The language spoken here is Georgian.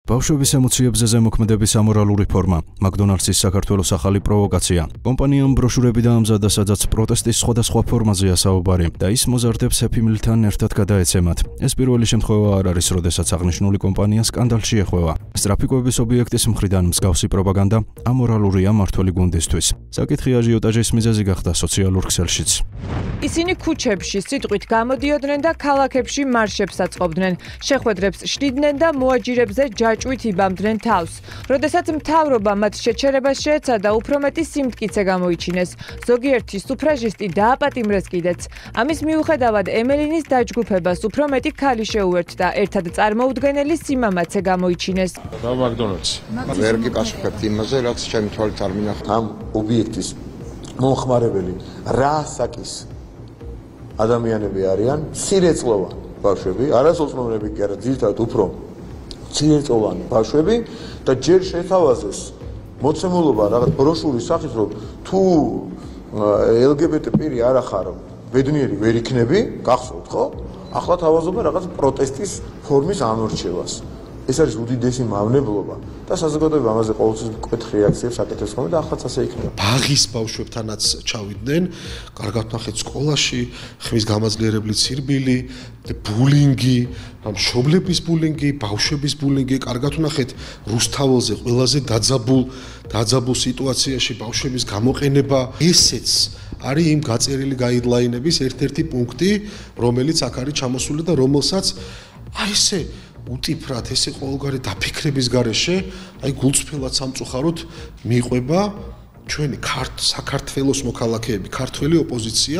ბავშვების ემოციებზე ზემოქმედების ამორალური ფორმა, მაკდონალდსის საქართველოს ახალი პროვოკაცია. კომპანიამ ბროშურები დაამზადა, სადაც პროტესტის სხვადასხვა ფორმაზეა საუბარი და ის მოზარდებს Happy Meal-თან ერთად გადაეცემათ. ეს პირველი შემთხვევა არ არის, როდესაც აღნიშნული კომპანია სკანდალში ეხვევა. სტრაფიკოების ობიექტის მხრიდან მსგავსი პროპაგანდა ამორალურია მმართველი გუნდისთვის. საკითხი აჟიოტაჟის მიზეზი გახდა სოციალურ ქსელშიც. ისინი ქუჩებში სიტყვით გამოდიოდნენ და ქალაქებში მარშებს აწყობდნენ. შეხვედრებს შლიდნენ და მოაჯირებზე ჯაჭვით იბამდნენ თავს. როდესაც მთავრობა მათ შეჩერებას შეეცადა, უფრო მეტი სიმტკიცე გამოიჩინეს. ზოგიერთი სუფრაჟისტი დააპატიმრეს კიდეც. ამის მიუხედავად ემელინის დაჯგუფებას უფრო მეტი ქალი შეუერთდა, ერთად წარმოუდგენელი სიმამაცე გამოიჩინეს. და მაკდონალდს. ვერ გიპასუხებთ იმაზე, რაც ჩემი თვალით არ მინახავთ. ამ ობიექტის მომხმარებელი რა ასაკის ადამიანები არიან? მცირეწლოვანი ბავშვები, არასოწლოვანები კი არა, ძირითადად უფრო მცირეწლოვანი ბავშვები და ჯერ შეთავაზეს მოცემულობა რაღაც ბროშურის სახით, რომ თუ LGBT პირი არ ახარ ბედნიერი ვერ იქნები, გახსოვთ ხო? ახლა თავაზობენ რაღაც პროტესტის ფორმის ამორჩევას. ეს არის უდიდესი მავნებლობა და საზოგადოება ამაზე ყოველთვის მკვეთრ რეაქციებს აკეთებს ხოლმე და ახლაც ასე იქნება. ბაღის ბავშვებთანაც ჩავიდნენ, კარგად ნახეთ სკოლაში, ხმის გამაძლიერებელი ცირბილი, ბულინგი, მშობლების ბულინგი, ბავშვების ბულინგი, კარგად ნახეთ რუსთაველზე ყველაზე დაძაბულ სიტუაციაში ბავშვების გამოყენება. ესეც არის იმ გაწერილი გაიდლაინების ერთ-ერთი პუნქტი, რომელიც აქ არის ჩამოსული და რომელსაც აი ესე უტიფრად ესე ყოველგვარი დაფიქრების გარეშე, აი გულწრფელად სამწუხაროდ მიყვება ჩვენი საქართველოს მოქალაქეები, ქართველი ოპოზიცია.